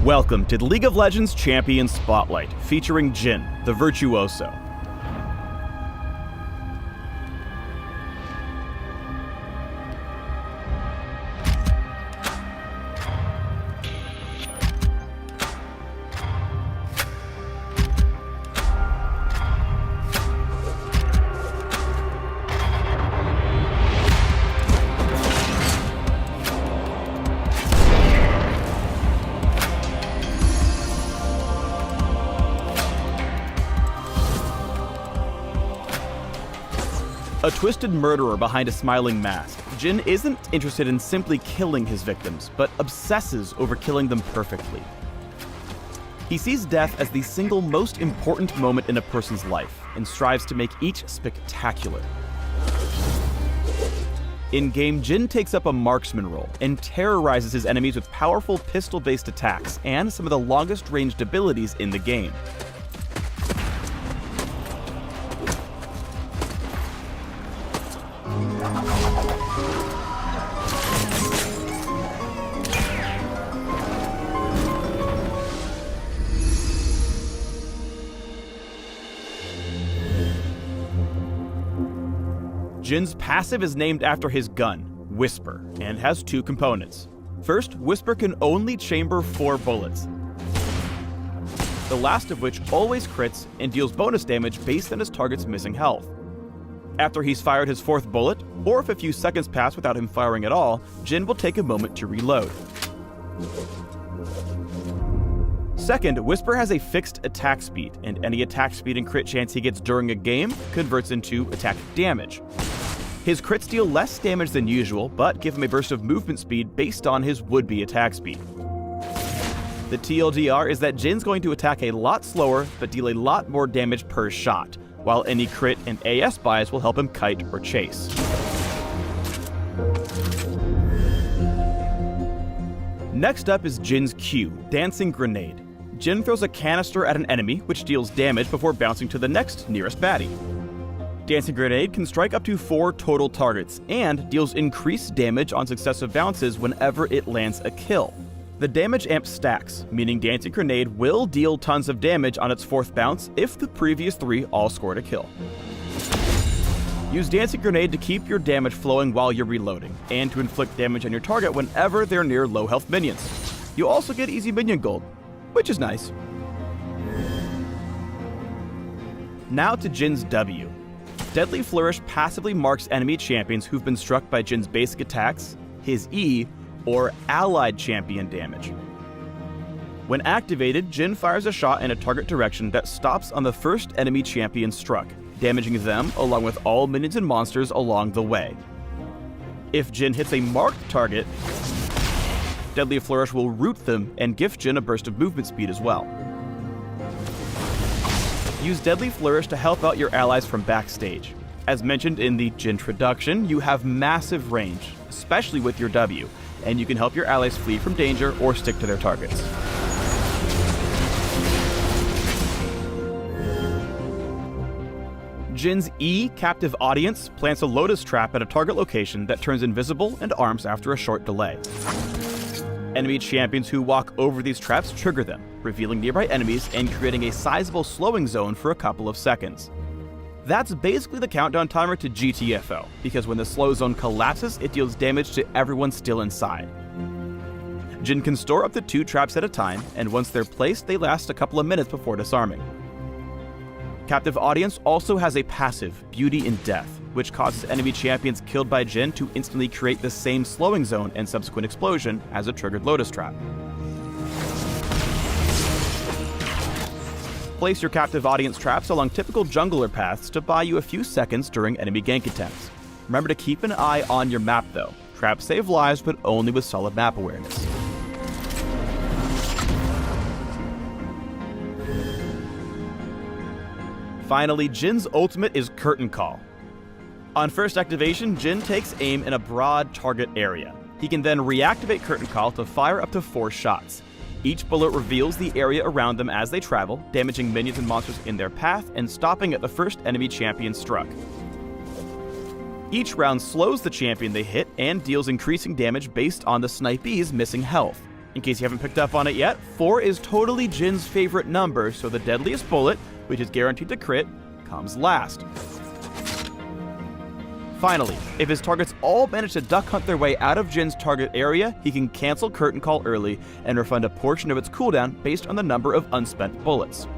Welcome to the League of Legends Champion Spotlight, featuring Jhin, the Virtuoso. A twisted murderer behind a smiling mask, Jhin isn't interested in simply killing his victims, but obsesses over killing them perfectly. He sees death as the single most important moment in a person's life, and strives to make each spectacular. In-game, Jhin takes up a marksman role, and terrorizes his enemies with powerful pistol-based attacks, and some of the longest-ranged abilities in the game. Jhin's passive is named after his gun, Whisper, and has two components. First, Whisper can only chamber 4 bullets, the last of which always crits and deals bonus damage based on his target's missing health. After he's fired his 4th bullet, or if a few seconds pass without him firing at all, Jhin will take a moment to reload. Second, Whisper has a fixed attack speed, and any attack speed and crit chance he gets during a game converts into attack damage. His crits deal less damage than usual, but give him a burst of movement speed based on his would-be attack speed. The TLDR is that Jhin's going to attack a lot slower, but deal a lot more damage per shot, while any crit and AS buys will help him kite or chase. Next up is Jhin's Q, Dancing Grenade. Jhin throws a canister at an enemy, which deals damage before bouncing to the next nearest baddie. Dancing Grenade can strike up to 4 total targets, and deals increased damage on successive bounces whenever it lands a kill. The damage amp stacks, meaning Dancing Grenade will deal tons of damage on its 4th bounce if the previous 3 all scored a kill. Use Dancing Grenade to keep your damage flowing while you're reloading, and to inflict damage on your target whenever they're near low health minions. You also get easy minion gold, which is nice. Now to Jhin's W. Deadly Flourish passively marks enemy champions who've been struck by Jhin's basic attacks, his E, or allied champion damage. When activated, Jhin fires a shot in a target direction that stops on the first enemy champion struck, damaging them along with all minions and monsters along the way. If Jhin hits a marked target, Deadly Flourish will root them and gift Jhin a burst of movement speed as well. Use Deadly Flourish to help out your allies from backstage. As mentioned in the Jhintroduction, you have massive range, especially with your W, and you can help your allies flee from danger or stick to their targets. Jhin's E, Captive Audience, plants a Lotus Trap at a target location that turns invisible and arms after a short delay. Enemy champions who walk over these traps trigger them, revealing nearby enemies and creating a sizable slowing zone for a couple of seconds. That's basically the countdown timer to GTFO, because when the slow zone collapses, it deals damage to everyone still inside. Jhin can store up to 2 traps at a time, and once they're placed, they last a couple of minutes before disarming. Captive Audience also has a passive, Beauty in Death, which causes enemy champions killed by Jhin to instantly create the same slowing zone and subsequent explosion as a triggered Lotus Trap. Place your Captive Audience traps along typical jungler paths to buy you a few seconds during enemy gank attempts. Remember to keep an eye on your map though. Traps save lives, but only with solid map awareness. Finally, Jhin's ultimate is Curtain Call. On first activation, Jhin takes aim in a broad target area. He can then reactivate Curtain Call to fire up to 4 shots. Each bullet reveals the area around them as they travel, damaging minions and monsters in their path and stopping at the first enemy champion struck. Each round slows the champion they hit and deals increasing damage based on the snipee's missing health. In case you haven't picked up on it yet, 4 is totally Jhin's favorite number, so the deadliest bullet, which is guaranteed to crit, comes last. Finally, if his targets all manage to duck hunt their way out of Jhin's target area, he can cancel Curtain Call early and refund a portion of its cooldown based on the number of unspent bullets.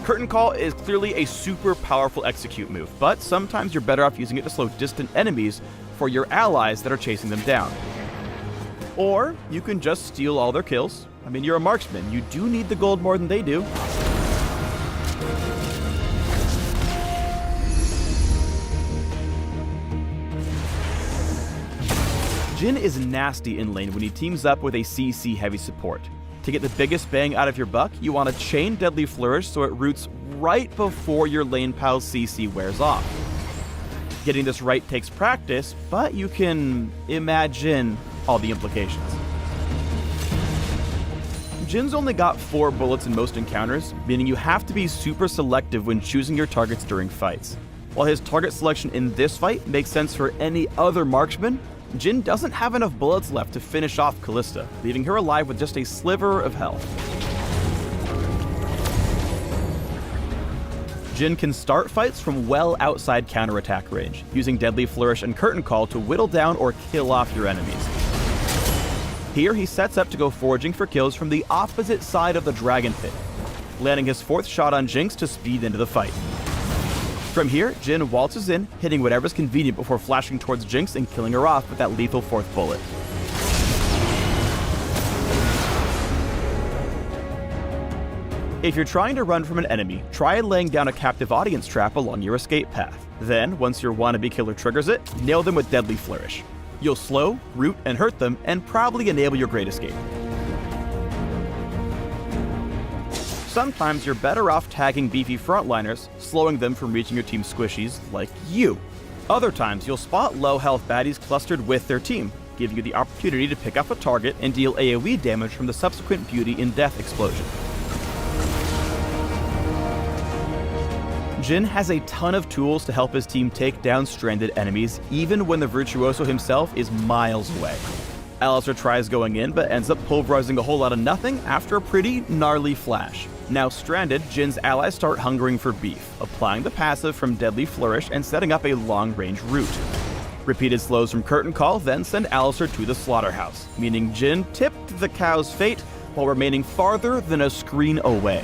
Curtain Call is clearly a super powerful execute move, but sometimes you're better off using it to slow distant enemies for your allies that are chasing them down. Or you can just steal all their kills. I mean, you're a marksman, you do need the gold more than they do. Jhin is nasty in lane when he teams up with a CC heavy support. To get the biggest bang out of your buck, you want to chain Deadly Flourish so it roots right before your lane pal's CC wears off. Getting this right takes practice, but you can imagine all the implications. Jhin's only got 4 bullets in most encounters, meaning you have to be super selective when choosing your targets during fights. While his target selection in this fight makes sense for any other marksman, Jhin doesn't have enough bullets left to finish off Kalista, leaving her alive with just a sliver of health. Jhin can start fights from well outside counterattack range, using Deadly Flourish and Curtain Call to whittle down or kill off your enemies. Here he sets up to go foraging for kills from the opposite side of the Dragon Pit, landing his 4th shot on Jinx to speed into the fight. From here, Jhin waltzes in, hitting whatever's convenient before flashing towards Jinx and killing her off with that lethal 4th bullet. If you're trying to run from an enemy, try laying down a captive audience trap along your escape path. Then, once your wannabe killer triggers it, nail them with Deadly Flourish. You'll slow, root, and hurt them, and probably enable your Great Escape. Sometimes you're better off tagging beefy frontliners, slowing them from reaching your team's squishies, like you. Other times you'll spot low health baddies clustered with their team, giving you the opportunity to pick up a target and deal AoE damage from the subsequent Beauty in Death explosion. Jhin has a ton of tools to help his team take down stranded enemies, even when the virtuoso himself is miles away. Alistar tries going in, but ends up pulverizing a whole lot of nothing after a pretty gnarly flash. Now stranded, Jhin's allies start hungering for beef, applying the passive from Deadly Flourish and setting up a long-range route. Repeated slows from Curtain Call then send Alistar to the slaughterhouse, meaning Jhin tipped the cow's fate while remaining farther than a screen away.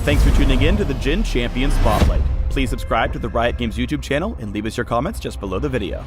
Thanks for tuning in to the Jhin Champion Spotlight. Please subscribe to the Riot Games YouTube channel and leave us your comments just below the video.